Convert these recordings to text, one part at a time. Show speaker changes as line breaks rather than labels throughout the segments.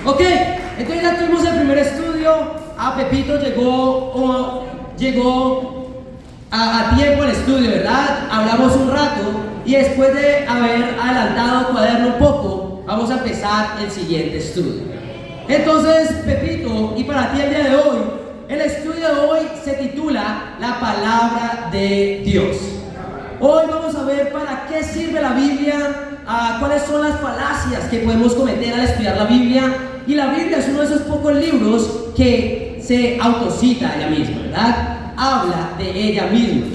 Ok, entonces ya tuvimos el primer estudio. Pepito llegó a tiempo al estudio, ¿verdad? Hablamos un rato y después de haber adelantado el cuaderno un poco, vamos a empezar el siguiente estudio. Entonces, Pepito, y para ti el día de hoy, el estudio de hoy se titula La Palabra de Dios. Hoy vamos a ver para qué sirve la Biblia, cuáles son las falacias que podemos cometer al estudiar la Biblia. Y la Biblia es uno de esos pocos libros que se autocita ella misma, ¿verdad? Habla de ella misma.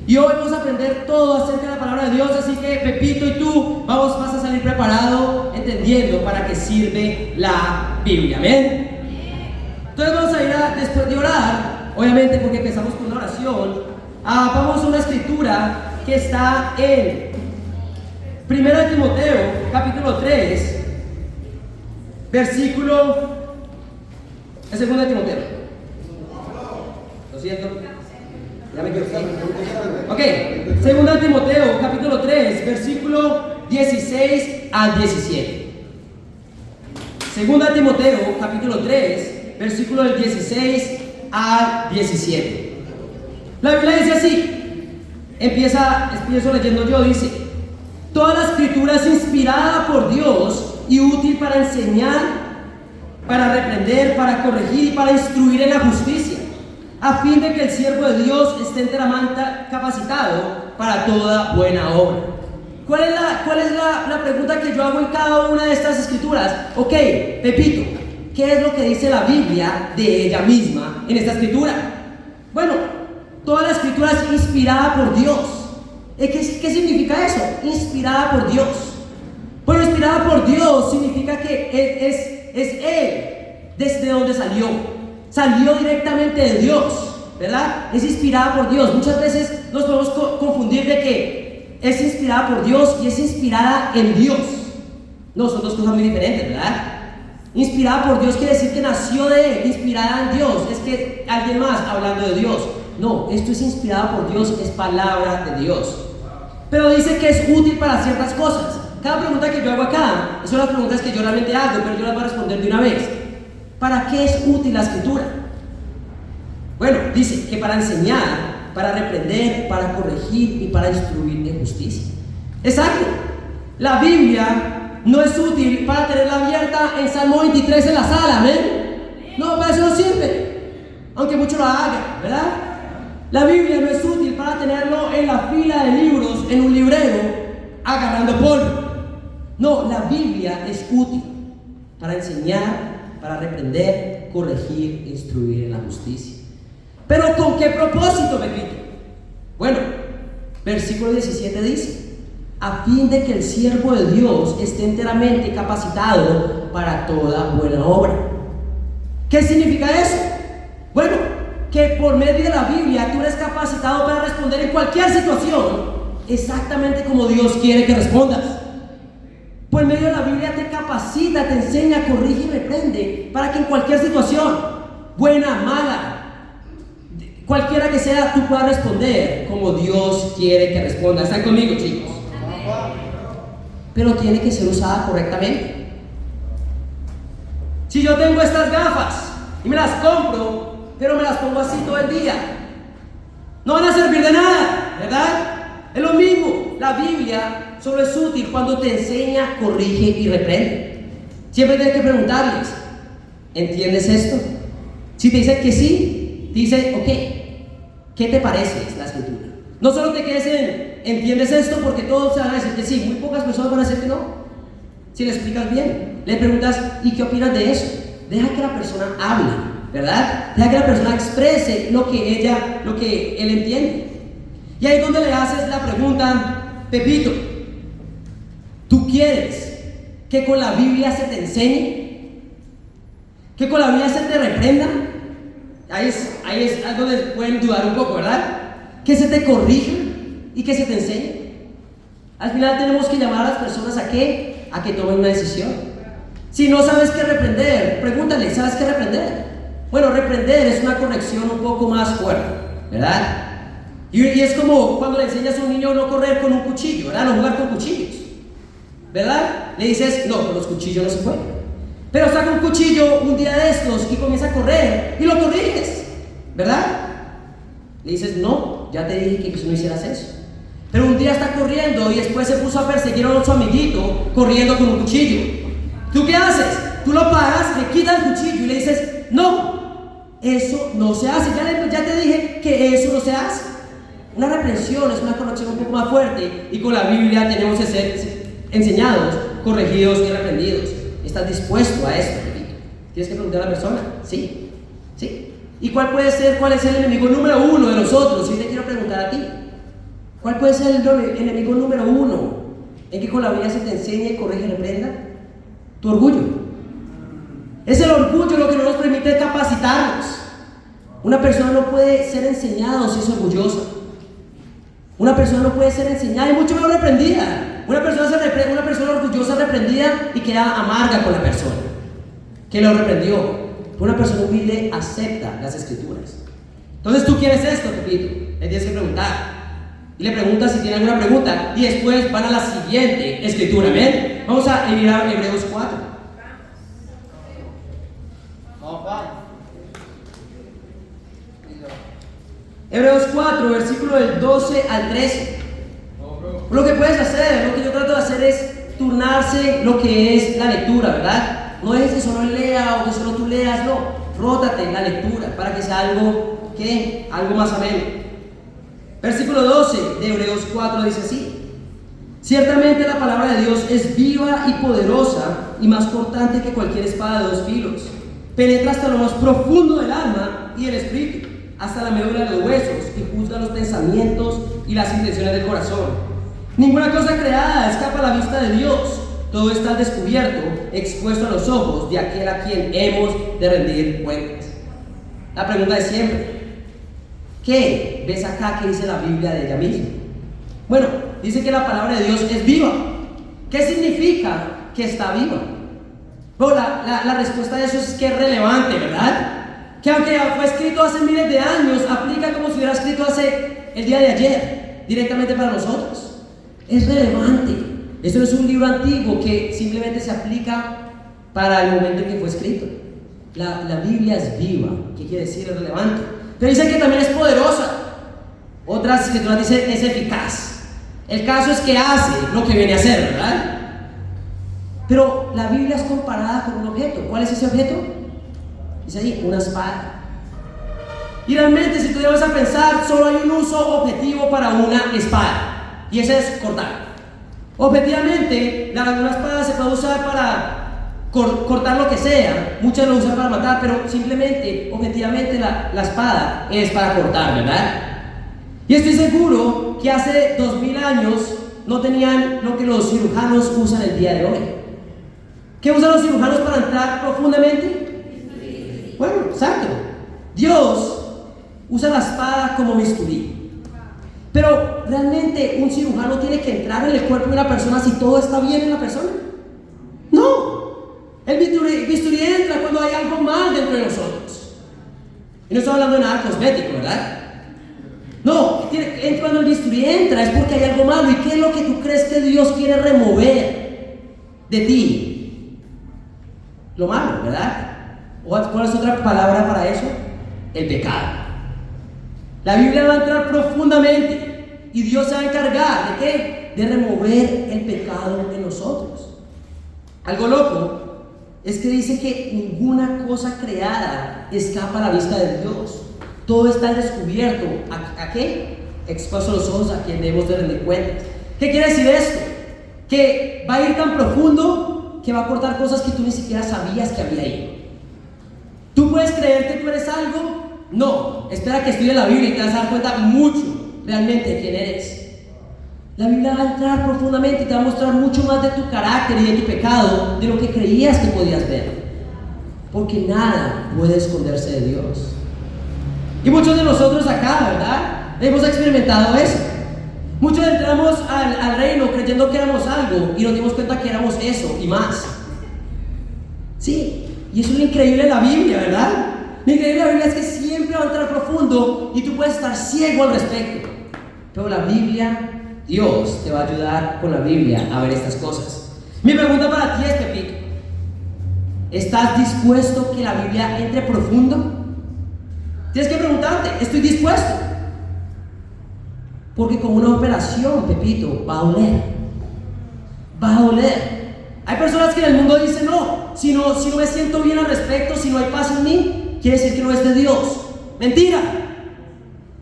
Y hoy vamos a aprender todo acerca de la palabra de Dios, así que Pepito y tú vas a salir preparado, entendiendo para qué sirve la Biblia. ¿Amén? Entonces vamos a ir después de orar, obviamente porque empezamos con una oración, vamos a una escritura que está en 1 Timoteo, capítulo 3, versículo... ¿Es 2 Timoteo? Lo siento. Ya me quedo. Ok, 2 Timoteo, capítulo 3, versículo 16 al 17. 2 Timoteo, capítulo 3, versículo del 16 al 17. La Biblia dice así, empiezo leyendo yo, dice: toda la escritura es inspirada por Dios y útil para enseñar, para reprender, para corregir y para instruir en la justicia, a fin de que el siervo de Dios esté enteramente capacitado para toda buena obra. ¿Cuál es la pregunta que yo hago en cada una de estas escrituras? Ok, Pepito, ¿qué es lo que dice la Biblia de ella misma en esta escritura? Bueno, toda la escritura es inspirada por Dios. ¿Qué significa eso? Inspirada por Dios. Bueno, inspirada por Dios significa que es Él desde donde salió directamente de Dios, ¿verdad? Es inspirada por Dios. Muchas veces nos podemos confundir de que es inspirada por Dios y es inspirada en Dios. No, son dos cosas muy diferentes, ¿verdad? Inspirada por Dios quiere decir que nació de Él. Inspirada en Dios es que alguien más hablando de Dios. No, esto es inspirada por Dios, es palabra de Dios. Pero dice que es útil para ciertas cosas. Cada pregunta que yo hago acá son las preguntas que yo realmente hago, pero yo las voy a responder de una vez. ¿Para qué es útil la escritura? Bueno, dice que para enseñar, para reprender, para corregir y para instruir en justicia. Exacto. La Biblia no es útil para tenerla abierta en Salmo 23 en la sala, ¿ven? No, para eso no sirve, aunque muchos lo hagan, ¿verdad? La Biblia no es útil para tenerlo en la fila de libros, en un librero, agarrando polvo. No, la Biblia es útil para enseñar, para reprender, corregir, instruir en la justicia. ¿Pero con qué propósito, Pepito? Bueno, versículo 17 dice: a fin de que el siervo de Dios esté enteramente capacitado para toda buena obra. ¿Qué significa eso? Bueno, que por medio de la Biblia tú eres capacitado para responder en cualquier situación exactamente como Dios quiere que respondas. Por medio de la Biblia te capacita, te enseña, corrige y reprende para que en cualquier situación, buena, mala, cualquiera que sea, tú puedas responder como Dios quiere que respondas. ¿Están conmigo, chicos? Pero tiene que ser usada correctamente. Si yo tengo estas gafas y me las compro, pero me las pongo así todo el día, no van a servir de nada, ¿verdad? Es lo mismo, la Biblia solo es útil cuando te enseña, corrige y reprende. Siempre tienes que preguntarles: ¿entiendes esto? Si te dicen que sí, te dice: ok, ¿qué te parece la escritura? No solo te quedes en ¿entiendes esto? Porque todos se van a decir que sí, muy pocas personas van a decir que no. Si le explicas bien, le preguntas: ¿y qué opinas de eso? Deja que la persona hable, ¿verdad? Deja que la persona exprese lo que él entiende. Y ahí es donde le haces la pregunta: Pepito, ¿tú quieres que con la Biblia se te enseñe? ¿Que con la Biblia se te reprenda? Ahí es donde pueden dudar un poco, ¿verdad? Que se te corrija y que se te enseñe. Al final tenemos que llamar a las personas a que tomen una decisión. Si no sabes qué reprender, pregúntale: ¿sabes qué reprender? Bueno, reprender es una corrección un poco más fuerte, ¿verdad? Y es como cuando le enseñas a un niño a no correr con un cuchillo, ¿verdad? No jugar con cuchillos, ¿verdad? Le dices: no, con los cuchillos no se puede. Pero saca un cuchillo un día de estos y comienza a correr y lo corriges, ¿verdad? Le dices, no, ya te dije que no hicieras eso. Pero un día está corriendo y después se puso a perseguir a su amiguito corriendo con un cuchillo. ¿Tú qué haces? Tú lo paras, le quitas el cuchillo y le dices, no, eso no se hace. Ya te dije que eso no se hace. Una reprensión es una corrección un poco más fuerte, y con la Biblia tenemos que ser enseñados, corregidos y reprendidos. ¿Estás dispuesto a esto? Tienes que preguntar a la persona, sí, sí. ¿Y cuál es el enemigo número uno de nosotros? Yo te quiero preguntar a ti. ¿Cuál puede ser el enemigo número uno en que con la Biblia se te enseñe, corrige y reprenda? Tu orgullo. Es el orgullo lo que no nos permite capacitarnos. Una persona no puede ser enseñada si es orgullosa. Una persona no puede ser enseñada y mucho menos reprendida. Una persona orgullosa reprendida y queda amarga con la persona que lo reprendió. Una persona humilde acepta las escrituras. Entonces, ¿tú quieres esto, Pepito? Le tienes que preguntar. Y le preguntas si tiene alguna pregunta. Y después van a la siguiente escritura. ¿Ven? Vamos a ir a Hebreos 4. Hebreos 4, versículo del 12 al 13. Lo que puedes hacer, lo que yo trato de hacer es turnarse lo que es la lectura, ¿verdad? No es que solo lea o que solo tú leas, no. Rótate la lectura para que sea algo más ameno. Versículo 12 de Hebreos 4 dice así: ciertamente la palabra de Dios es viva y poderosa y más cortante que cualquier espada de dos filos. Penetra hasta lo más profundo del alma y el espíritu, hasta la médula de los huesos, y juzga los pensamientos y las intenciones del corazón. Ninguna cosa creada escapa a la vista de Dios. Todo está al descubierto, expuesto a los ojos de aquel a quien hemos de rendir cuentas. La pregunta de siempre: ¿qué ves acá que dice la Biblia de ella misma? Bueno, dice que la palabra de Dios es viva. ¿Qué significa que está viva? Bueno, la respuesta a eso es que es relevante, ¿verdad? Que aunque fue escrito hace miles de años, aplica como si hubiera escrito hace el día de ayer, directamente para nosotros. Es relevante. Esto no es un libro antiguo que simplemente se aplica para el momento en que fue escrito. La Biblia es viva. ¿Qué quiere decir? Es relevante. Pero dice que también es poderosa. Otras escrituras dicen es eficaz. El caso es que hace lo que viene a hacer, ¿verdad? Pero la Biblia es comparada con un objeto. ¿Cuál es ese objeto? Dice ahí, una espada. Y realmente, si tú vas a pensar, solo hay un uso objetivo para una espada, y ese es cortar. Objetivamente, una espada se puede usar para cortar lo que sea. Muchos lo usan para matar, pero simplemente, objetivamente, la espada es para cortar, ¿verdad? Y estoy seguro que hace 2000 años no tenían lo que los cirujanos usan el día de hoy. ¿Qué usan los cirujanos para entrar profundamente? Bueno, exacto. Dios usa la espada como bisturí. Pero realmente un cirujano tiene que entrar en el cuerpo de una persona si todo está bien en la persona. No. El bisturí entra cuando hay algo mal dentro de nosotros. Y no estoy hablando de nada cosmético, ¿verdad? No, cuando el bisturí entra es porque hay algo malo. ¿Y qué es lo que tú crees que Dios quiere remover de ti? Lo malo, ¿verdad? ¿Cuál es otra palabra para eso? El pecado. La Biblia va a entrar profundamente y Dios se va a encargar ¿de qué? De remover el pecado de nosotros. Algo loco es que dice que ninguna cosa creada escapa a la vista de Dios. Todo está al descubierto. ¿A qué? Expuesto a los ojos a quien debemos de rendir cuentas. ¿Qué quiere decir esto? Que va a ir tan profundo que va a cortar cosas que tú ni siquiera sabías que había ahí. ¿Tú puedes creer que tú eres algo? No, espera que estudies la Biblia y te vas a dar cuenta mucho realmente de quién eres. La Biblia va a entrar profundamente y te va a mostrar mucho más de tu carácter y de tu pecado de lo que creías que podías ver, porque nada puede esconderse de Dios. Y muchos de nosotros acá, ¿verdad? Hemos experimentado eso. Muchos entramos al reino creyendo que éramos algo y nos dimos cuenta que éramos eso y más. Sí, y eso es lo increíble de la Biblia, ¿verdad? Lo increíble de la Biblia es que siempre va a entrar profundo y tú puedes estar ciego al respecto. Pero la Biblia, Dios te va a ayudar con la Biblia a ver estas cosas. Mi pregunta para ti es, Pepito, ¿estás dispuesto que la Biblia entre profundo? Tienes que preguntarte, ¿estoy dispuesto? Porque como una operación, Pepito, va a doler. Va a doler. Hay personas que en el mundo dicen, no, si no me siento bien al respecto, si no hay paz en mí, quiere decir que no es de Dios. Mentira.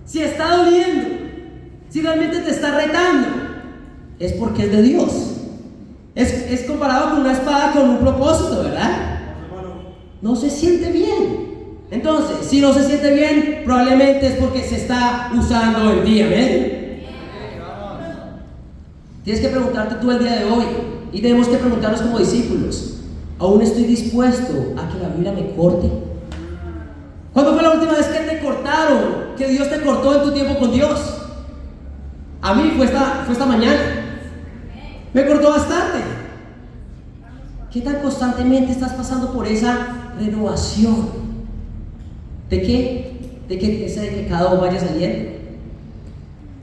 Si está doliendo, si realmente te está retando, es porque es de Dios. Es comparado con una espada con un propósito, ¿verdad? No se siente bien. Entonces, si no se siente bien, probablemente es porque se está usando el día, ¿ven? Tienes que preguntarte tú el día de hoy, y tenemos que preguntarnos como discípulos, ¿aún estoy dispuesto a que la Biblia me corte? ¿Cuándo fue la última vez que te cortaron? Que Dios te cortó en tu tiempo con Dios. A mí fue esta mañana. Me cortó bastante. ¿Qué tan constantemente estás pasando por esa renovación? ¿De qué? De que ese pecado vaya saliendo.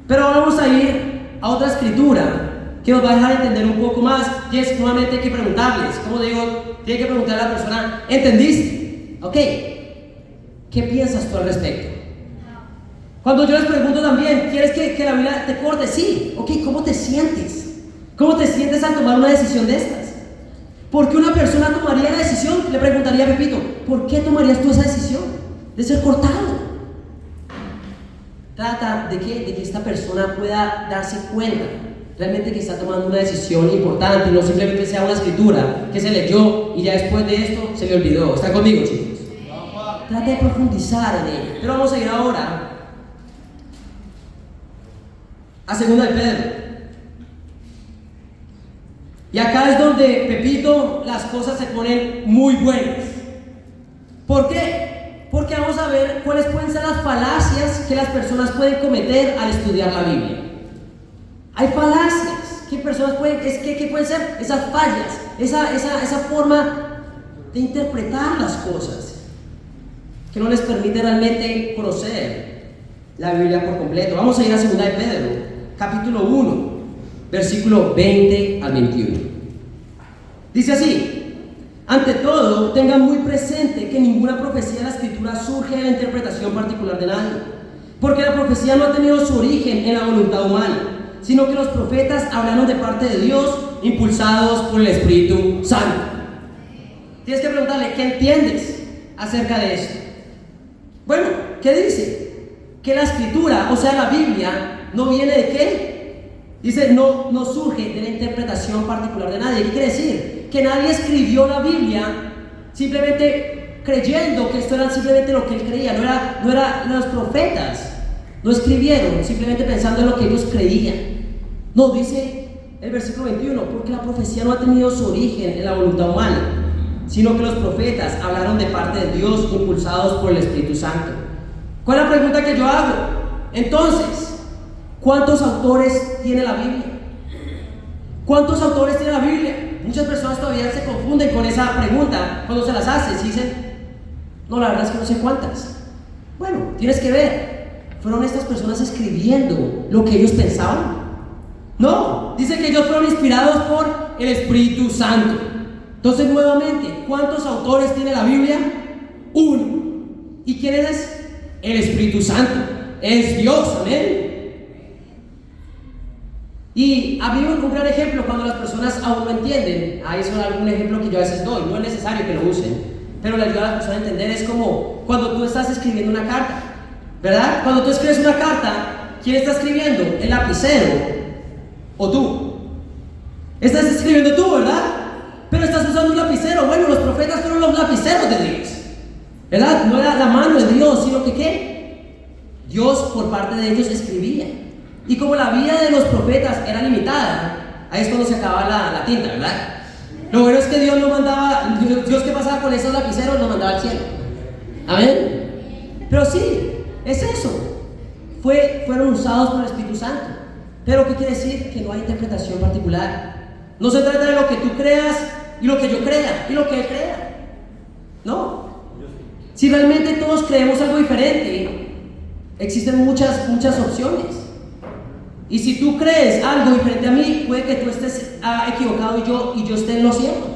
Pero ahora vamos a ir a otra escritura que nos va a dejar entender un poco más. Y es nuevamente hay que preguntarles. Como digo, tiene que preguntarle a la persona, ¿entendiste? Ok, ¿qué piensas tú al respecto? Cuando yo les pregunto también, ¿quieres que la Biblia te corte? Sí. Ok, ¿cómo te sientes? ¿Cómo te sientes al tomar una decisión de estas? ¿Por qué una persona tomaría la decisión? Le preguntaría a Pepito, ¿por qué tomarías tú esa decisión de ser cortado? Trata de que esta persona pueda darse cuenta realmente que está tomando una decisión importante y no simplemente sea una escritura que se leyó y ya después de esto se le olvidó. ¿Están conmigo, chicos? Trata de profundizar en ello. Pero vamos a ir ahora a 2 de Pedro. Y acá es donde, Pepito, las cosas se ponen muy buenas. ¿Por qué? Porque vamos a ver cuáles pueden ser las falacias que las personas pueden cometer al estudiar la Biblia. Hay falacias que personas pueden, ¿qué pueden ser? Esas fallas, esa forma de interpretar las cosas que no les permite realmente conocer la Biblia por completo. Vamos a ir a 2 de Pedro, capítulo 1, versículo 20 al 21. Dice así: ante todo, tengan muy presente que ninguna profecía de la Escritura surge de la interpretación particular de nadie, porque la profecía no ha tenido su origen en la voluntad humana, sino que los profetas hablaron de parte de Dios, impulsados por el Espíritu Santo. Tienes que preguntarle, ¿qué entiendes acerca de esto? Bueno, ¿qué dice? Que la Escritura, o sea, la Biblia, no viene de qué. Dice, no surge de la interpretación particular de nadie. ¿Qué quiere decir? Que nadie escribió la Biblia simplemente creyendo que esto era simplemente lo que él creía. No era los profetas no escribieron simplemente pensando en lo que ellos creían. No, dice el versículo 21, porque la profecía no ha tenido su origen en la voluntad humana, sino que los profetas hablaron de parte de Dios, impulsados por el Espíritu Santo. ¿Cuál es la pregunta que yo hago? Entonces, ¿cuántos autores tiene la Biblia? ¿Cuántos autores tiene la Biblia? Muchas personas todavía se confunden con esa pregunta cuando se las haces y dicen, no, la verdad es que no sé cuántas. Bueno, tienes que ver, ¿fueron estas personas escribiendo lo que ellos pensaban? No, dice que ellos fueron inspirados por el Espíritu Santo. Entonces, nuevamente, ¿cuántos autores tiene la Biblia? Uno. ¿Y quién es? El Espíritu Santo. Es Dios, amén. Y había un gran ejemplo cuando las personas aún no entienden. Ahí es algún ejemplo que yo a veces doy. No es necesario que lo usen, pero le ayuda a las personas a entender. Es como cuando tú estás escribiendo una carta, ¿verdad? Cuando tú escribes una carta, ¿quién está escribiendo? ¿El lapicero o tú? Estás escribiendo tú, ¿verdad? Pero estás usando un lapicero. Bueno, los profetas fueron los lapiceros de Dios, ¿verdad? No era la mano de Dios, sino que ¿qué? Dios por parte de ellos escribía. Y como la vida de los profetas era limitada, ahí es cuando se acababa la tinta, ¿verdad? Lo bueno es que Dios no mandaba, Dios que pasaba con esos lapiceros lo mandaba al cielo. Amén. Pero sí, es eso. Fueron usados por el Espíritu Santo. Pero ¿qué quiere decir? Que no hay interpretación particular. No se trata de lo que tú creas y lo que yo crea y lo que él crea. No. Si realmente todos creemos algo diferente, existen muchas opciones. Y si tú crees algo diferente a mí, puede que tú estés equivocado y yo esté en lo cierto.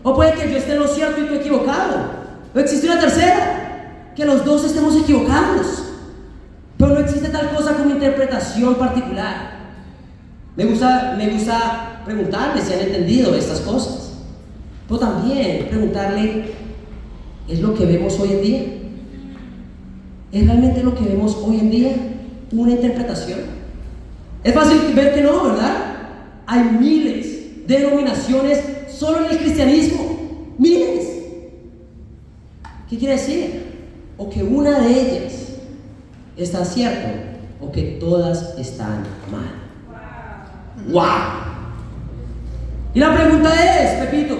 O puede que yo esté en lo cierto y tú equivocado. O existe una tercera, que los dos estemos equivocados. Pero no existe tal cosa como interpretación particular. Me gusta preguntarle si han entendido estas cosas. Pero también preguntarle, ¿es lo que vemos hoy en día? ¿Es realmente lo que vemos hoy en día una interpretación? Es fácil ver que no, ¿verdad? Hay miles de denominaciones solo en el cristianismo. Miles. ¿Qué quiere decir? O que una de ellas está cierto o que todas están mal. ¡Wow! Y la pregunta es, Pepito,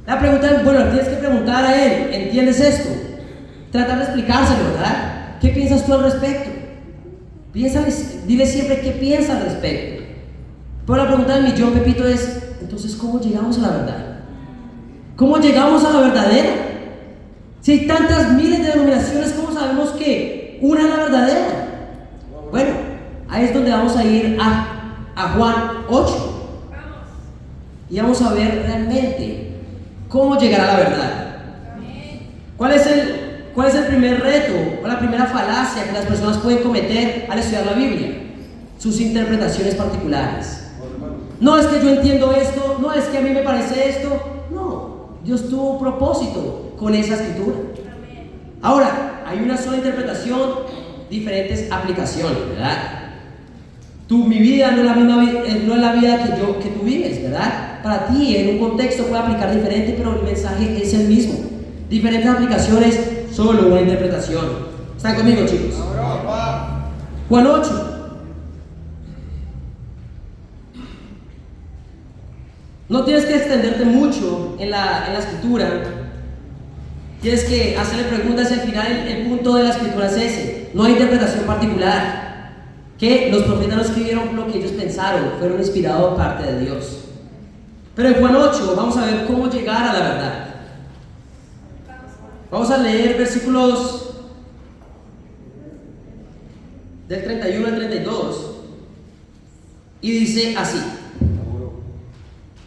la pregunta es, bueno, tienes que preguntar a él, ¿entiendes esto? Tratar de explicárselo, ¿verdad? ¿Qué piensas tú al respecto? Dile siempre qué piensa al respecto. Pero la pregunta del millón, Pepito, es, entonces, ¿cómo llegamos a la verdad? ¿Cómo llegamos a la verdadera? Si hay tantas miles de denominaciones, ¿cómo sabemos que una es la verdadera? Bueno, ahí es donde vamos a ir a Juan 8. Y vamos a ver realmente cómo llegar a la verdad. ¿Cuál es el primer reto o la primera falacia que las personas pueden cometer al estudiar la Biblia? Sus interpretaciones particulares. No es que yo entiendo esto, no es que a mí me parece esto. No, Dios tuvo un propósito con esa escritura. Ahora, hay una sola interpretación, diferentes aplicaciones, ¿verdad? Mi vida no es la misma no es la vida que tú vives, ¿verdad? Para ti, en un contexto puede aplicar diferente, pero el mensaje es el mismo. Diferentes aplicaciones, solo una interpretación. ¿Están conmigo, chicos? Juan 8. No tienes que extenderte mucho en la escritura. Tienes que hacerle preguntas y al final el punto de la escritura es ese. No hay interpretación particular. Que los profetas no escribieron lo que ellos pensaron, fueron inspirados por parte de Dios. Pero en Juan 8 vamos a ver cómo llegar a la verdad. Vamos a leer versículos del 31 al 32 y dice así: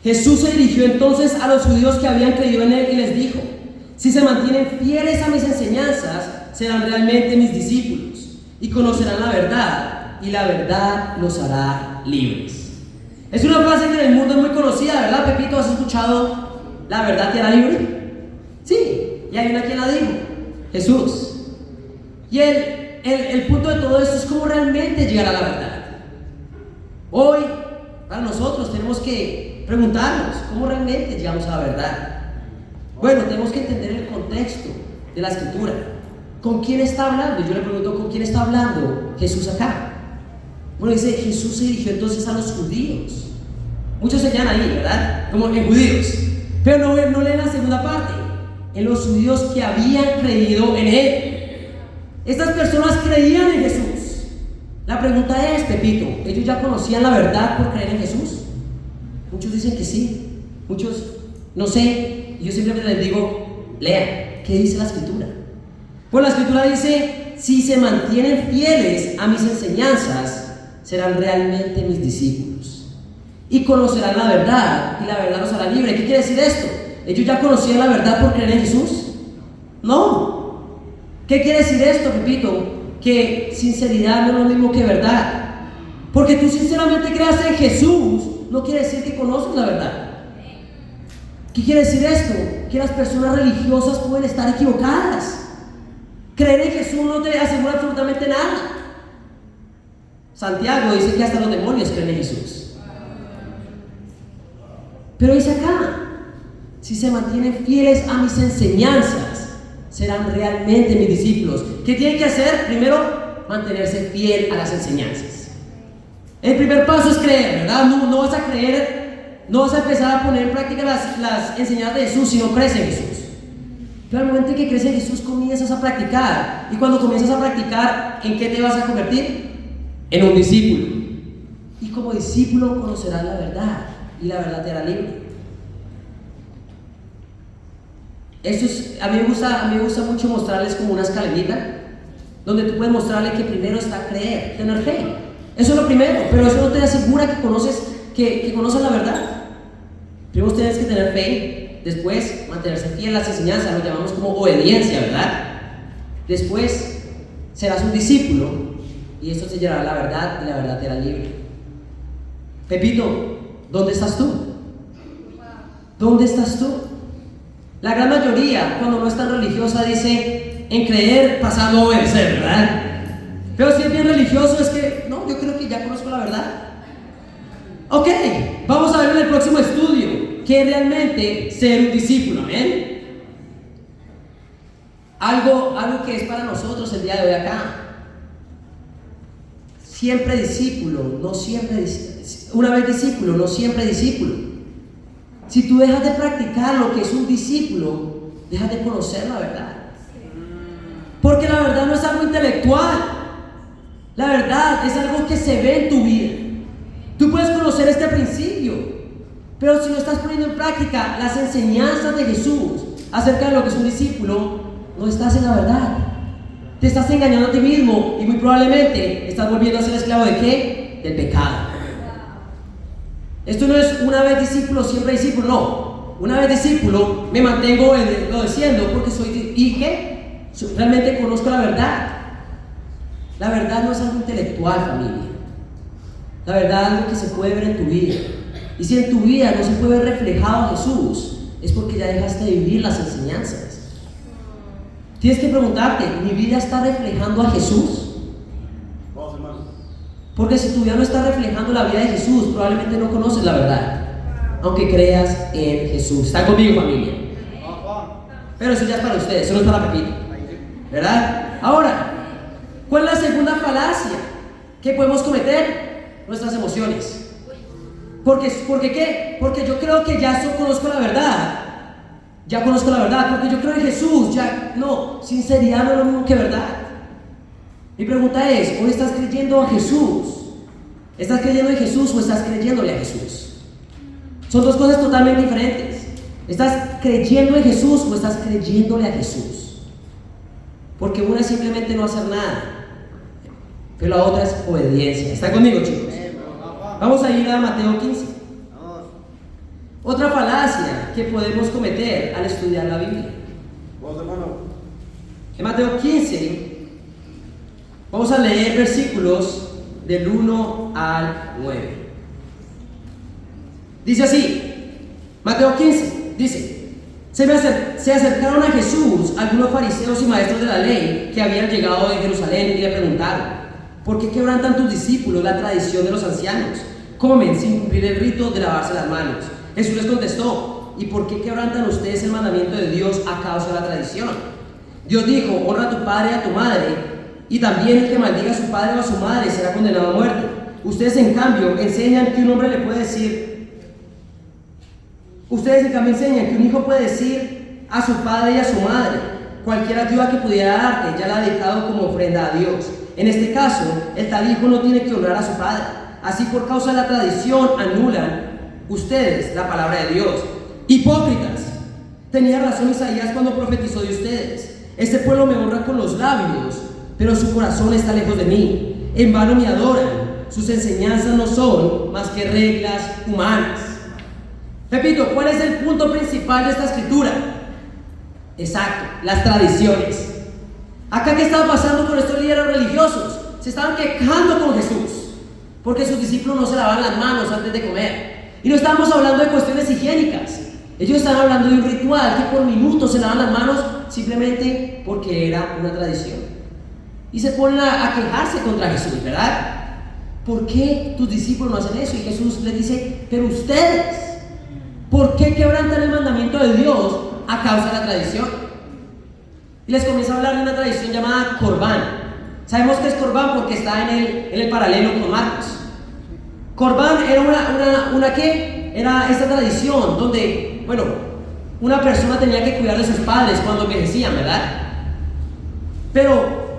Jesús se dirigió entonces a los judíos que habían creído en él y les dijo: si se mantienen fieles a mis enseñanzas, serán realmente mis discípulos y conocerán la verdad, y la verdad los hará libres. Es una frase que en el mundo es muy conocida, ¿verdad, Pepito? ¿Has escuchado la verdad te hará libre? Sí, y hay una quien la dijo: Jesús. Y el punto de todo esto es cómo realmente llegar a la verdad. Hoy, para nosotros, tenemos que preguntarnos cómo realmente llegamos a la verdad. Bueno, tenemos que entender el contexto de la escritura. ¿Con quién está hablando? Yo le pregunto, ¿con quién está hablando Jesús acá? Bueno, dice, Jesús se dirigió entonces a los judíos. Muchos se quedan ahí, ¿verdad? Como en judíos. Pero no leen la segunda parte. En los judíos que habían creído en él. Estas personas creían en Jesús. La pregunta es, Pepito, ¿ellos ya conocían la verdad por creer en Jesús? Muchos dicen que sí. Muchos, no sé. Y yo simplemente les digo, lean, ¿qué dice la escritura? Pues la escritura dice, si se mantienen fieles a mis enseñanzas, serán realmente mis discípulos y conocerán la verdad, y la verdad los hará libre. ¿Qué quiere decir esto? ¿Ellos ya conocían la verdad por creer en Jesús? No. ¿Qué quiere decir esto, Pepito? Que sinceridad no es lo mismo que verdad. Porque tú sinceramente creas en Jesús no quiere decir que conoces la verdad. ¿Qué quiere decir esto? Que las personas religiosas pueden estar equivocadas. Creer en Jesús no te asegura absolutamente nada. Santiago dice que hasta los demonios creen en Jesús. Pero dice acá, si se mantienen fieles a mis enseñanzas, serán realmente mis discípulos. ¿Qué tienen que hacer? Primero, mantenerse fiel a las enseñanzas. El primer paso es creer, ¿verdad? No vas a creer, no vas a empezar a poner en práctica las enseñanzas de Jesús si no crees en Jesús. Pero al momento en que crees en Jesús, comienzas a practicar. Y cuando comienzas a practicar, ¿en qué te vas a convertir? En un discípulo. Y como discípulo conocerás la verdad, y la verdad te hará libre. Esto es, a mí me gusta mucho mostrarles como una escalerita, donde tú puedes mostrarle que primero está creer, tener fe. Eso es lo primero, pero eso no te asegura que conoces la verdad. Primero tienes que tener fe, después mantenerse fiel a las enseñanzas, lo llamamos como obediencia, ¿verdad? Después serás un discípulo y esto te llevará a la verdad y la verdad te hará libre. Pepito, ¿dónde estás tú? ¿Dónde estás tú? La gran mayoría, cuando no es tan religiosa, dice en creer pasando a obedecer, ¿verdad? Pero si es bien religioso, es que, no, yo creo que ya conozco la verdad. Ok, vamos a ver en el próximo estudio qué es realmente ser un discípulo, ¿amén? Algo que es para nosotros el día de hoy acá. Siempre discípulo, no siempre una vez discípulo, no siempre discípulo. Si tú dejas de practicar lo que es un discípulo, dejas de conocer la verdad. Porque la verdad no es algo intelectual. La verdad es algo que se ve en tu vida. Tú puedes conocer este principio, pero si no estás poniendo en práctica las enseñanzas de Jesús acerca de lo que es un discípulo, no estás en la verdad. Te estás engañando a ti mismo y muy probablemente estás volviendo a ser esclavo ¿de qué? Del pecado. Esto no es una vez discípulo, siempre discípulo, no. Una vez discípulo, me mantengo obedeciendo porque soy ¿y qué? Realmente conozco la verdad. La verdad no es algo intelectual, familia. La verdad es algo que se puede ver en tu vida. Y si en tu vida no se puede ver reflejado Jesús, es porque ya dejaste de vivir las enseñanzas. Tienes que preguntarte, ¿mi vida está reflejando a Jesús? Porque si tu vida no está reflejando la vida de Jesús, probablemente no conoces la verdad, aunque creas en Jesús. ¿Están conmigo, familia? Pero eso ya es para ustedes, eso no es para Pepito, ¿verdad? Ahora, ¿cuál es la segunda falacia que podemos cometer? Nuestras emociones. ¿Por qué? Porque yo creo que ya conozco la verdad. Ya conozco la verdad, porque yo creo en Jesús. Ya, no, sinceridad no es lo mismo que verdad. Mi pregunta es, ¿hoy estás creyendo a Jesús? ¿Estás creyendo en Jesús o estás creyéndole a Jesús? Son dos cosas totalmente diferentes. ¿Estás creyendo en Jesús o estás creyéndole a Jesús? Porque una es simplemente no hacer nada, pero la otra es obediencia. ¿Están conmigo, chicos? Vamos a ir a Mateo 15. Otra falacia que podemos cometer al estudiar la Biblia. En Mateo 15 vamos a leer versículos del 1 al 9. Dice así, Mateo 15, dice: se acercaron a Jesús algunos fariseos y maestros de la ley que habían llegado de Jerusalén y le preguntaron: ¿por qué quebrantan tus discípulos la tradición de los ancianos? Comen sin cumplir el rito de lavarse las manos. Jesús les contestó: ¿y por qué quebrantan ustedes el mandamiento de Dios a causa de la tradición? Dios dijo: honra a tu padre y a tu madre, y también el que maldiga a su padre o a su madre será condenado a muerte. Ustedes en cambio enseñan que un hombre le puede decir, ustedes en cambio enseñan que un hijo puede decir a su padre y a su madre: cualquier ayuda que pudiera darte ya la ha dedicado como ofrenda a Dios. En este caso, el tal hijo no tiene que honrar a su padre. Así, por causa de la tradición, anulan ustedes la palabra de Dios. Hipócritas, tenía razón Isaías cuando profetizó de ustedes: este pueblo me honra con los labios, pero su corazón está lejos de mí. En vano me adoran, sus enseñanzas no son más que reglas humanas. Repito, ¿cuál es el punto principal de esta escritura? Exacto, las tradiciones. Acá, ¿qué estaba pasando con estos líderes religiosos? Se estaban quejando con Jesús porque sus discípulos no se lavaban las manos antes de comer. Y no estábamos hablando de cuestiones higiénicas. Ellos estaban hablando de un ritual que por minutos se lavan las manos simplemente porque era una tradición. Y se ponen a quejarse contra Jesús, ¿verdad? ¿Por qué tus discípulos no hacen eso? Y Jesús les dice: pero ustedes, ¿por qué quebrantan el mandamiento de Dios a causa de la tradición? Y les comienza a hablar de una tradición llamada Corbán. Sabemos que es Corbán porque está en el paralelo con Marcos. Corbán era ¿qué? Era esta tradición donde, bueno, una persona tenía que cuidar de sus padres cuando envejecían, ¿verdad? Pero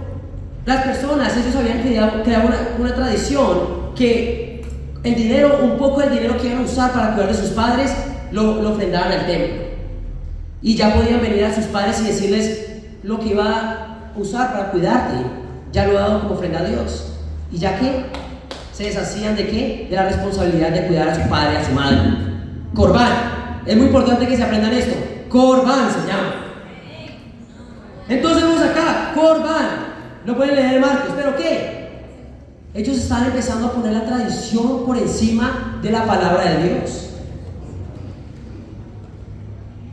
las personas, ellos habían creado una tradición que el dinero, un poco del dinero que iban a usar para cuidar de sus padres, lo ofrendaban al templo. Y ya podían venir a sus padres y decirles: lo que iba a usar para cuidarte, ya lo he dado como ofrenda a Dios. Y ya que se deshacían de qué? De la responsabilidad de cuidar a su padre y a su madre. Corbán. Es muy importante que se aprendan esto. Corban se llama. Entonces vemos acá, Corban. No pueden leer Marcos, ¿pero qué? Ellos están empezando a poner la tradición por encima de la palabra de Dios.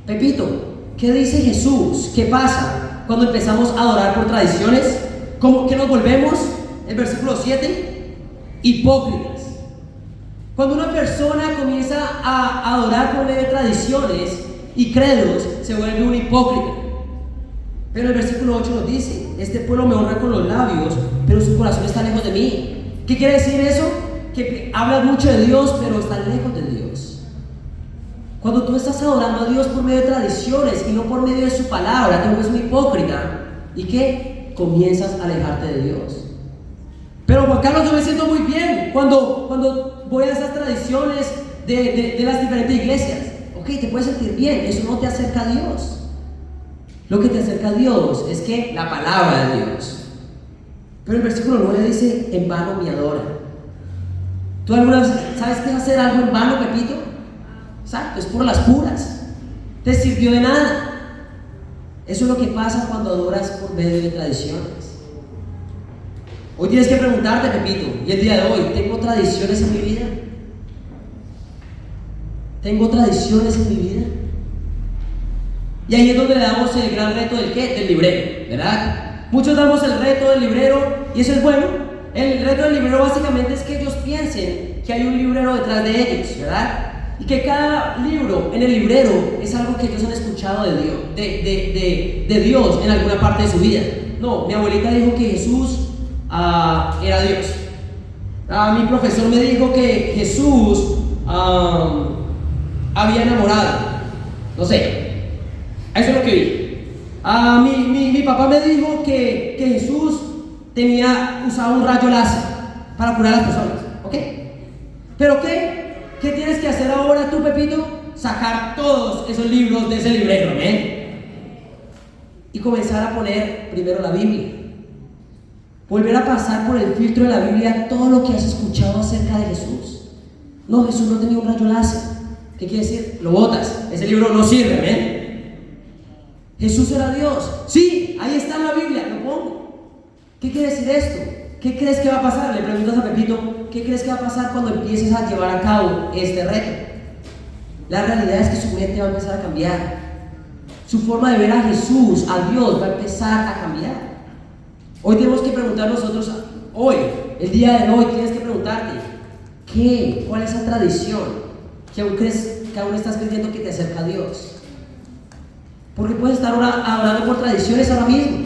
Pepito, ¿qué dice Jesús? ¿Qué pasa cuando empezamos a adorar por tradiciones? ¿Cómo que nos volvemos? El versículo 7, hipócritas. Cuando una persona comienza a adorar por medio de tradiciones y credos, se vuelve un hipócrita. Pero el versículo 8 nos dice: este pueblo me honra con los labios, pero su corazón está lejos de mí. ¿Qué quiere decir eso? Que hablas mucho de Dios, pero estás lejos de Dios. Cuando tú estás adorando a Dios por medio de tradiciones y no por medio de su palabra, te vuelves un hipócrita. ¿Y qué? Comienzas a alejarte de Dios. Pero Juan Carlos, yo me siento muy bien cuando voy a esas tradiciones de las diferentes iglesias. Ok, te puedes sentir bien, eso no te acerca a Dios. Lo que te acerca a Dios es que la palabra de Dios. Pero el versículo 9 dice: en vano me adora. ¿Tú alguna vez sabes qué es hacer algo en vano, Pepito? Exacto, es por las puras. Te sirvió de nada. Eso es lo que pasa cuando adoras por medio de tradiciones. Hoy tienes que preguntarte, Pepito, y el día de hoy, ¿tengo tradiciones en mi vida? ¿Tengo tradiciones en mi vida? Y ahí es donde le damos el gran reto del ¿qué? Del librero, ¿verdad? Muchos damos el reto del librero y eso es bueno. El reto del librero básicamente es que ellos piensen que hay un librero detrás de ellos, ¿verdad? Y que cada libro en el librero es algo que ellos han escuchado de Dios, de Dios en alguna parte de su vida. No, mi abuelita dijo que Jesús era Dios. Mi profesor me dijo que Jesús había enamorado. No sé, eso es lo que vi. Mi papá me dijo que Jesús usaba un rayo láser para curar a las personas. ¿Ok? ¿Pero qué? ¿Qué tienes que hacer ahora tú, Pepito? Sacar todos esos libros de ese librero, y comenzar a poner primero la Biblia. Volver a pasar por el filtro de la Biblia todo lo que has escuchado acerca de Jesús. No, Jesús no tenía un rayo láser. ¿Qué quiere decir? Lo botas. Ese libro no sirve, Jesús era Dios. Sí, ahí está en la Biblia, lo pongo. ¿Qué quiere decir esto? ¿Qué crees que va a pasar? Le preguntas a Pepito, ¿qué crees que va a pasar cuando empieces a llevar a cabo este reto? La realidad es que su mente va a empezar a cambiar. Su forma de ver a Jesús, a Dios, va a empezar a cambiar. Hoy tenemos que preguntar nosotros, hoy, el día de hoy, tienes que preguntarte, ¿cuál es esa tradición que aún estás creyendo que te acerca a Dios? Porque puedes estar hablando por tradiciones ahora mismo.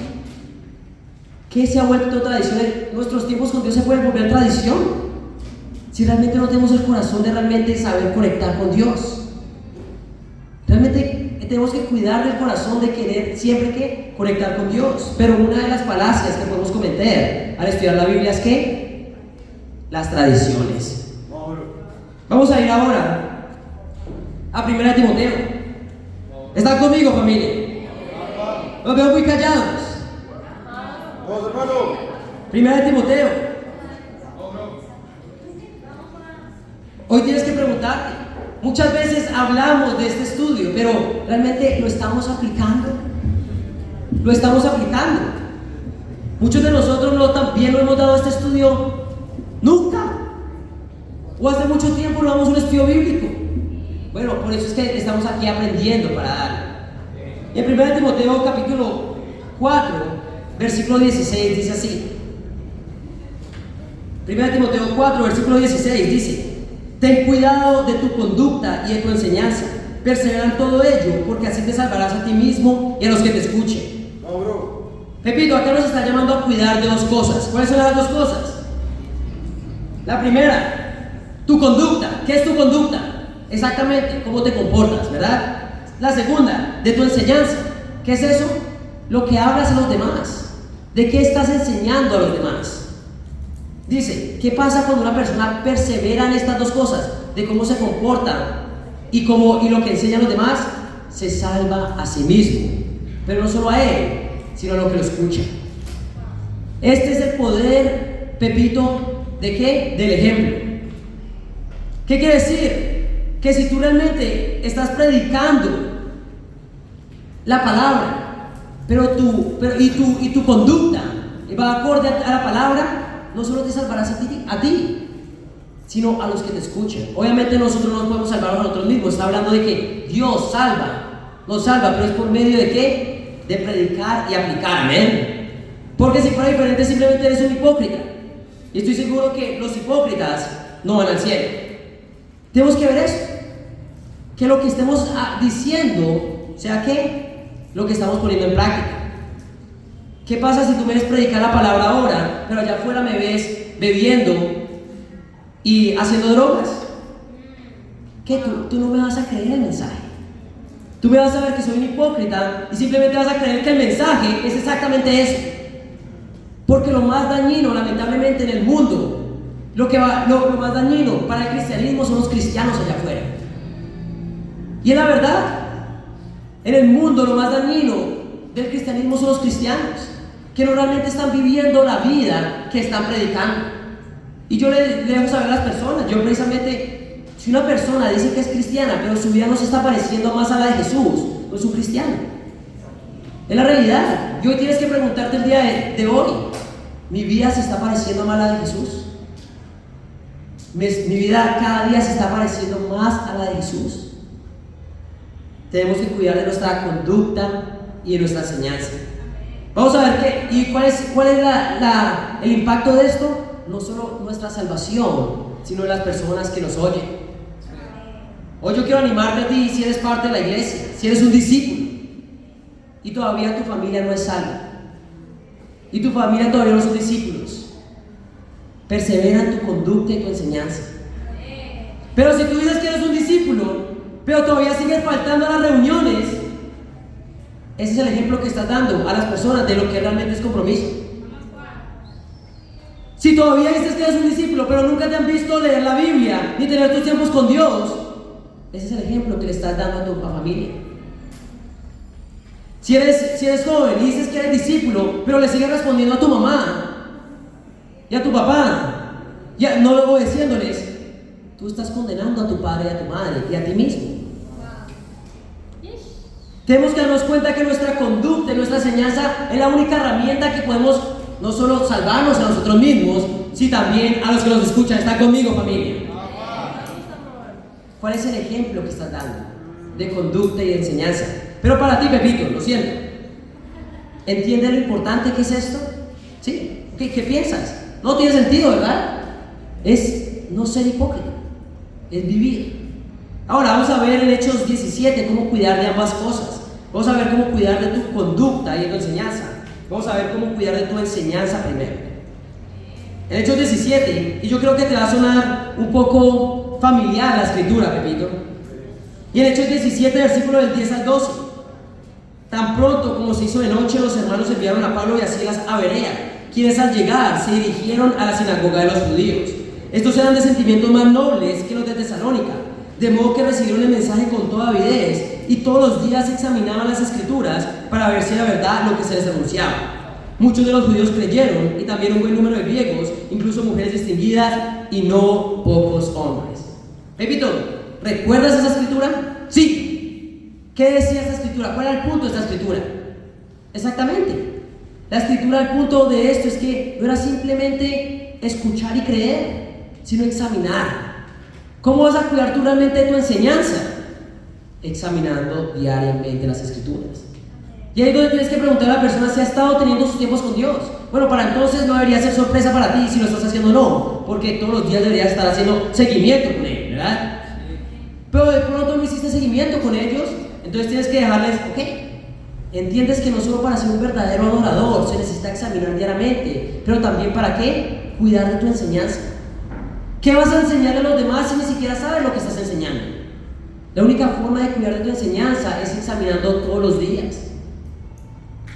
¿Qué se ha vuelto tradición? Nuestros tiempos con Dios se pueden volver tradición si realmente no tenemos el corazón de realmente saber conectar con Dios. Realmente tenemos que cuidar del corazón de querer siempre que conectar con Dios. Pero una de las falacias que podemos cometer al estudiar la Biblia es que las tradiciones. Vamos a ir ahora a 1 Timoteo. ¿Están conmigo, familia? Los veo muy callados. 1 Timoteo. Hoy tienes que preguntarte. Muchas veces hablamos de este estudio, pero ¿realmente lo estamos aplicando? ¿Lo estamos aplicando? Muchos de nosotros también no hemos dado este estudio nunca. O hace mucho tiempo no damos un estudio bíblico. Bueno, por eso es que estamos aquí aprendiendo para darlo. Y en 1 Timoteo capítulo 4, versículo 16 dice así. 1 Timoteo 4, versículo 16 dice: ten cuidado de tu conducta y de tu enseñanza, persevera en todo ello, porque así te salvarás a ti mismo y a los que te escuchen. Pepito, acá nos está llamando a cuidar de dos cosas. ¿Cuáles son las dos cosas? La primera, tu conducta. ¿Qué es tu conducta? Exactamente, cómo te comportas, ¿verdad? La segunda, de tu enseñanza. ¿Qué es eso? Lo que hablas a los demás. ¿De qué estás enseñando a los demás? Dice, ¿qué pasa cuando una persona persevera en estas dos cosas? De cómo se comporta y lo que enseña a los demás. Se salva a sí mismo, pero no solo a él, sino a lo que lo escucha. Este es el poder, Pepito, ¿de qué? Del ejemplo. ¿Qué quiere decir? Que si tú realmente estás predicando la palabra, pero tu conducta va acorde a la palabra, no solo te salvarás a ti, sino a los que te escuchan. Obviamente nosotros no podemos salvar a nosotros mismos. Está hablando de que Dios nos salva, pero es por medio de ¿qué? De predicar y aplicar, amén. Porque si fuera diferente, simplemente eres un hipócrita. Y estoy seguro que los hipócritas no van al cielo. Tenemos que ver eso, que lo que estemos diciendo sea que lo que estamos poniendo en práctica. ¿Qué pasa si tú me ves predicar la palabra ahora, pero allá afuera me ves bebiendo y haciendo drogas? ¿Qué? Tú no me vas a creer el mensaje. Tú me vas a ver que soy un hipócrita y simplemente vas a creer que el mensaje es exactamente eso. Porque lo más dañino, lamentablemente, en el mundo, lo más dañino para el cristianismo son los cristianos allá afuera. Y es la verdad. En el mundo lo más dañino del cristianismo son los cristianos, que no realmente están viviendo la vida que están predicando. Y yo le dejo saber a las personas, yo precisamente, si una persona dice que es cristiana, pero su vida no se está pareciendo más a la de Jesús, no es un cristiano. Es la realidad. Y hoy tienes que preguntarte el día de hoy, ¿mi vida se está pareciendo más a la de Jesús? Mi vida cada día se está pareciendo más a la de Jesús. Tenemos que cuidar de nuestra conducta y de nuestra enseñanza. Vamos a ver cuál es el impacto de esto. No solo nuestra salvación, sino de las personas que nos oyen. Hoy yo quiero animarte a ti, si eres parte de la iglesia, si eres un discípulo y todavía tu familia no es salva y tu familia todavía no son discípulos, persevera en tu conducta y tu enseñanza. Pero si tú dices que eres un discípulo, pero todavía sigues faltando a las reuniones, ese es el ejemplo que estás dando a las personas de lo que realmente es compromiso. Si todavía dices que eres un discípulo, pero nunca te han visto leer la Biblia ni tener tus tiempos con Dios, ese es el ejemplo que le estás dando a tu familia. Si eres joven y dices que eres discípulo, pero le sigues respondiendo a tu mamá y a tu papá, ya no lo obedeciéndoles, tú estás condenando a tu padre y a tu madre y a ti mismo. Tenemos que darnos cuenta que nuestra conducta y nuestra enseñanza es la única herramienta que podemos no solo salvarnos a nosotros mismos, sino también a los que nos escuchan. ¿Está conmigo, familia? ¿Cuál es el ejemplo que estás dando de conducta y de enseñanza? Pero para ti, Pepito, lo siento, ¿entiendes lo importante que es esto? ¿Sí? ¿Qué piensas? No tiene sentido, ¿verdad? Es no ser hipócrita, es vivir. Ahora vamos a ver en Hechos 17 cómo cuidar de ambas cosas. Vamos a ver cómo cuidar de tu conducta y de tu enseñanza. Vamos a ver cómo cuidar de tu enseñanza primero. En Hechos 17, y yo creo que te va a sonar un poco familiar la escritura, Pepito. Y en Hechos 17, versículo del 10 al 12. Tan pronto como se hizo de noche, los hermanos enviaron a Pablo y a Silas a Berea, quienes al llegar se dirigieron a la sinagoga de los judíos. Estos eran de sentimientos más nobles que los de Tesalónica, de modo que recibieron el mensaje con toda avidez y todos los días examinaban las escrituras para ver si era verdad lo que se les anunciaba. Muchos de los judíos creyeron y también un buen número de griegos, incluso mujeres distinguidas y no pocos hombres. Pepito, ¿recuerdas esa escritura? Sí. ¿Qué decía esta escritura? ¿Cuál era el punto de esta escritura? Exactamente. La escritura, el punto de esto es que no era simplemente escuchar y creer, sino examinar. ¿Cómo vas a cuidar tú realmente de tu enseñanza? Examinando diariamente las escrituras. Y ahí es donde tienes que preguntar a la persona si ha estado teniendo sus tiempos con Dios. Bueno, para entonces no debería ser sorpresa para ti si lo estás haciendo o no, porque todos los días deberías estar haciendo seguimiento con ellos, ¿verdad? Pero de pronto no hiciste seguimiento con ellos, entonces tienes que dejarles, ok, entiendes que no solo para ser un verdadero adorador se necesita examinar diariamente, pero también para qué, cuidar de tu enseñanza. ¿Qué vas a enseñarle a los demás si ni siquiera sabes lo que estás enseñando? La única forma de cuidar de tu enseñanza es examinando todos los días.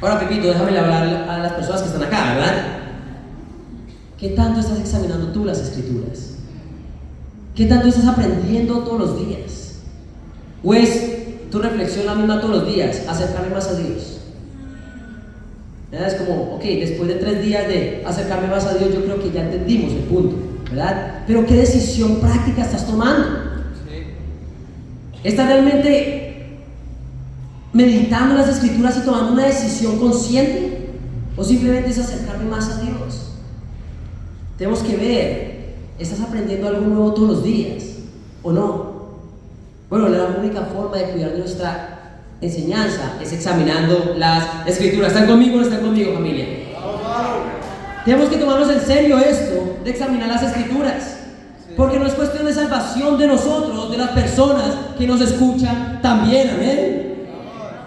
Ahora, Pepito, déjame hablar a las personas que están acá, ¿verdad? ¿Qué tanto estás examinando tú las escrituras? ¿Qué tanto estás aprendiendo todos los días? ¿O es tu reflexión la misma todos los días, acercarme más a Dios? ¿Verdad? Es como, ok, después de 3 días de acercarme más a Dios, yo creo que ya entendimos el punto, ¿verdad? Pero ¿qué decisión práctica estás tomando? ¿Estás realmente meditando las Escrituras y tomando una decisión consciente? ¿O simplemente es acercarme más a Dios? Tenemos que ver, ¿estás aprendiendo algo nuevo todos los días o no? Bueno, la única forma de cuidar de nuestra enseñanza es examinando las Escrituras. ¿Están conmigo o no están conmigo, familia? Tenemos que tomarnos en serio esto de examinar las Escrituras, porque no es cuestión de salvación de nosotros, de las personas que nos escuchan también, amén.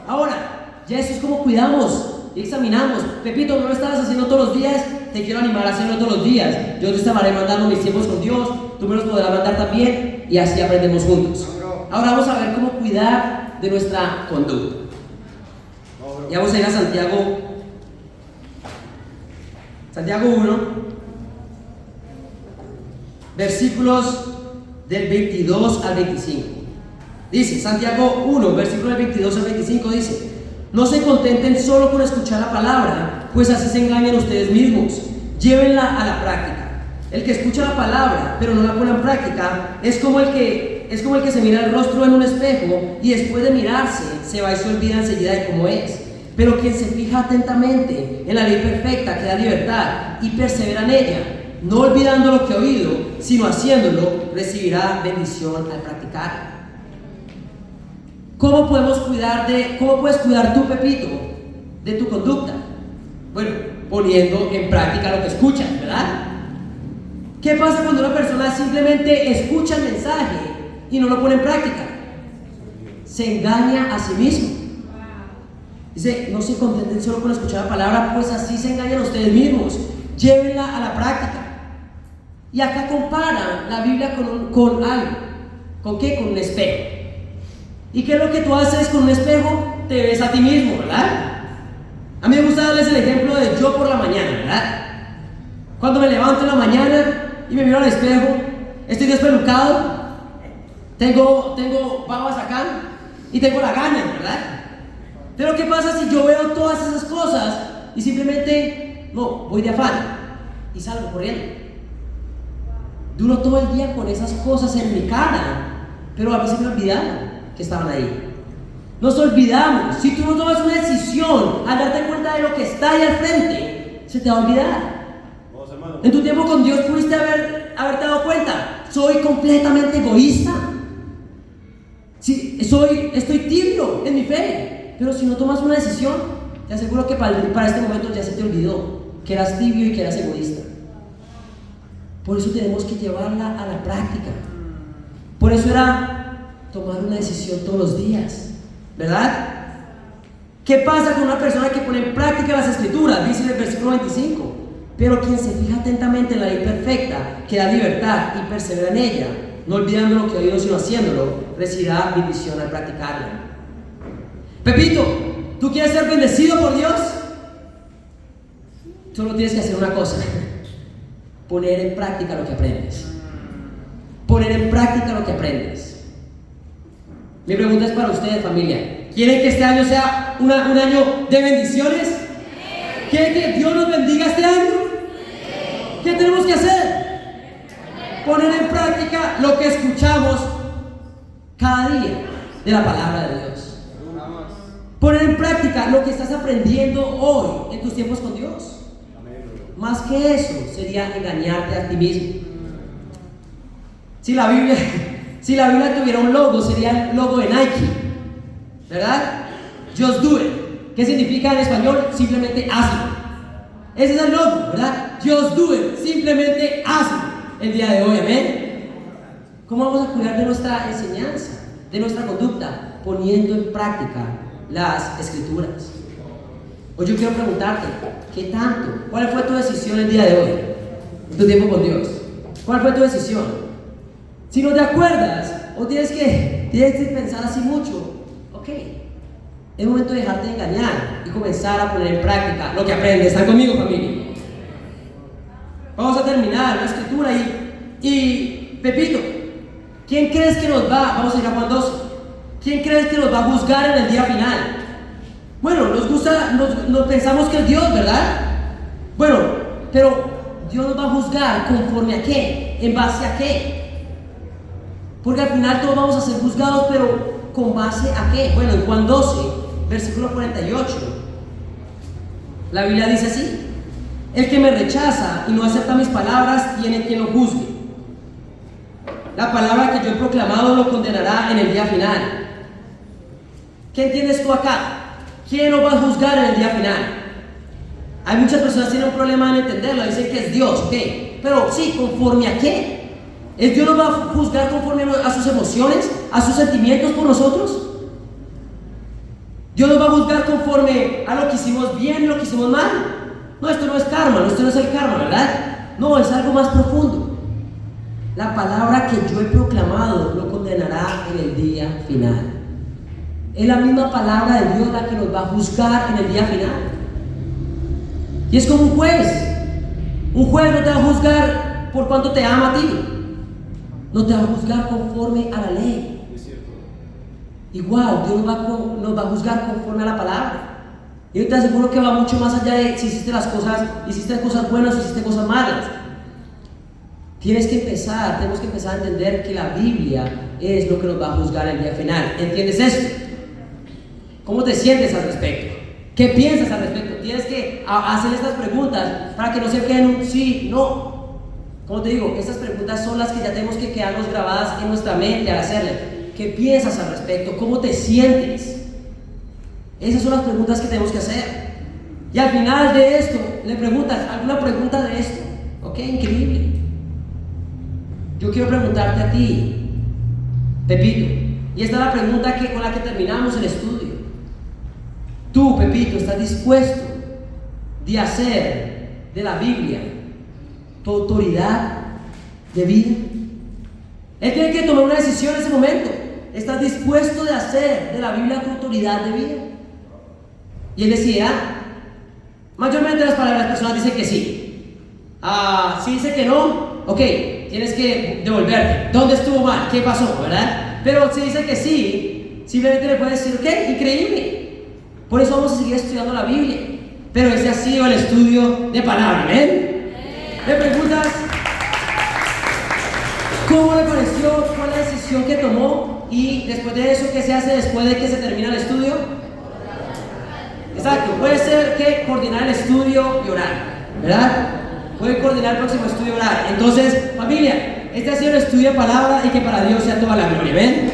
Ahora, ya eso es como cuidamos y examinamos. Pepito, ¿no lo estabas haciendo todos los días? Te quiero animar a hacerlo todos los días. Yo te estaré mandando mis tiempos con Dios, tú me los podrás mandar también, y así aprendemos juntos. Ahora vamos a ver cómo cuidar de nuestra conducta. Y vamos a ir a Santiago 1, versículos del 22 al 25. Dice, Santiago 1, versículos del 22 al 25 dice: no se contenten solo con escuchar la palabra, pues así se engañan ustedes mismos. Llévenla a la práctica. El que escucha la palabra, pero no la pone en práctica, es como el que se mira el rostro en un espejo y después de mirarse, se va y se olvida enseguida de cómo es. Pero quien se fija atentamente en la ley perfecta que da libertad y persevera en ella, no olvidando lo que ha oído, sino haciéndolo, recibirá bendición al practicar. ¿Cómo puedes cuidar tu, Pepito, de tu conducta? Bueno, poniendo en práctica lo que escuchas, ¿verdad? ¿Qué pasa cuando una persona simplemente escucha el mensaje y no lo pone en práctica? Se engaña a sí mismo. Dice, no se contenten solo con escuchar la palabra, pues así se engañan ustedes mismos. Llévenla a la práctica. Y acá compara la Biblia con algo. ¿Con qué? Con un espejo. ¿Y qué es lo que tú haces con un espejo? Te ves a ti mismo, ¿verdad? A mí me gusta darles el ejemplo de yo por la mañana, ¿verdad? Cuando me levanto en la mañana y me miro al espejo, estoy despelucado, tengo babas acá y tengo la gana, ¿verdad? Pero ¿qué pasa si yo veo todas esas cosas y simplemente, no, voy de afán y salgo corriendo? Duro todo el día con esas cosas en mi cara, pero a mí se me olvidaron que estaban ahí. Nos olvidamos. Si tú no tomas una decisión al darte cuenta de lo que está ahí al frente, se te va a olvidar. En tu tiempo con Dios pudiste haberte dado cuenta: soy completamente egoísta. Sí, estoy tibio en mi fe. Pero si no tomas una decisión, te aseguro que para este momento ya se te olvidó que eras tibio y que eras egoísta. Por eso tenemos que llevarla a la práctica. Por eso era tomar una decisión todos los días, ¿verdad? ¿Qué pasa con una persona que pone en práctica las Escrituras? Dice en el versículo 25: pero quien se fija atentamente en la ley perfecta, que da libertad y persevera en ella, no olvidando lo que ha oído sino haciéndolo, recibirá bendición al practicarla. Pepito, ¿tú quieres ser bendecido por Dios? Solo tienes que hacer una cosa: poner en práctica lo que aprendes. Poner en práctica lo que aprendes. Mi pregunta es para ustedes, familia. ¿Quieren que este año sea un año de bendiciones? ¿Quieren que Dios nos bendiga este año? ¿Qué tenemos que hacer? Poner en práctica lo que escuchamos cada día de la palabra de Dios. Poner en práctica lo que estás aprendiendo hoy en tus tiempos con Dios. Más que eso sería engañarte a ti mismo. Si la Biblia tuviera un logo, sería el logo de Nike, ¿verdad? Just do it. ¿Qué significa en español? Simplemente hazlo. Ese es el logo, ¿verdad? Just do it. Simplemente hazlo. El día de hoy, amén. ¿Cómo vamos a cuidar de nuestra enseñanza, de nuestra conducta? Poniendo en práctica las Escrituras. Hoy yo quiero preguntarte: ¿qué tanto? ¿Cuál fue tu decisión el día de hoy? En tu tiempo con Dios. ¿Cuál fue tu decisión? Si no te acuerdas o tienes que pensar así mucho, ok, es momento de dejarte de engañar y comenzar a poner en práctica lo que aprendes. ¿Están conmigo, familia? Vamos a terminar la Escritura y Pepito, ¿quién crees que nos va? Vamos a ir a Juan 12. ¿Quién crees que nos va a juzgar en el día final? Bueno, nos pensamos que es Dios, ¿verdad? Bueno, pero Dios nos va a juzgar ¿conforme a qué? ¿En base a qué? Porque al final todos vamos a ser juzgados, pero ¿con base a qué? Bueno, en Juan 12, versículo 48, la Biblia dice así: el que me rechaza y no acepta mis palabras tiene quien lo juzgue. La palabra que yo he proclamado lo condenará en el día final. ¿Qué entiendes tú acá? ¿Quién lo va a juzgar en el día final? Hay muchas personas que tienen un problema en entenderlo, dicen que es Dios, ¿ok? Pero sí, ¿conforme a qué? ¿Es Dios nos va a juzgar conforme a sus emociones, a sus sentimientos por nosotros? ¿Dios nos va a juzgar conforme a lo que hicimos bien y lo que hicimos mal? No, esto no es karma, esto no es el karma, ¿verdad? No, es algo más profundo. La palabra que yo he proclamado lo condenará en el día final. Es la misma palabra de Dios la que nos va a juzgar en el día final. Y es como un juez. Un juez no te va a juzgar por cuánto te ama a ti. No te va a juzgar conforme a la ley. Igual, Dios nos va a juzgar conforme a la palabra. Y yo te aseguro que va mucho más allá de si hiciste cosas buenas o hiciste cosas malas. Tenemos que empezar a entender que la Biblia es lo que nos va a juzgar el día final. ¿Entiendes esto? ¿Cómo te sientes al respecto? ¿Qué piensas al respecto? Tienes que hacer estas preguntas para que no se queden un sí, no. Como te digo, estas preguntas son las que ya tenemos que quedarnos grabadas en nuestra mente al hacerlas. ¿Qué piensas al respecto? ¿Cómo te sientes? Esas son las preguntas que tenemos que hacer. Y al final de esto, le preguntas, ¿alguna pregunta de esto? Ok, increíble. Yo quiero preguntarte a ti, Pepito, y esta es la pregunta con la que terminamos el estudio. Tú, Pepito, ¿estás dispuesto de hacer de la Biblia tu autoridad de vida? Él tiene que tomar una decisión en ese momento. ¿Estás dispuesto de hacer de la Biblia tu autoridad de vida? Y él decía, mayormente las personas dicen que sí. Si dice que no, ok, tienes que devolverte. ¿Dónde estuvo mal? ¿Qué pasó? ¿Verdad? Pero si dice que sí, simplemente le puedes decir, ok, increíble. Por eso vamos a seguir estudiando la Biblia. Pero ese ha sido el estudio de palabra, ¿ven? ¿Me preguntas cómo le pareció? ¿Cuál fue la decisión que tomó? Y después de eso, ¿qué se hace después de que se termina el estudio? Exacto, puede ser que coordinar el estudio y orar, ¿verdad? Puede coordinar el próximo estudio y orar. Entonces, familia, este ha sido el estudio de palabra y que para Dios sea toda la gloria, ¿ven?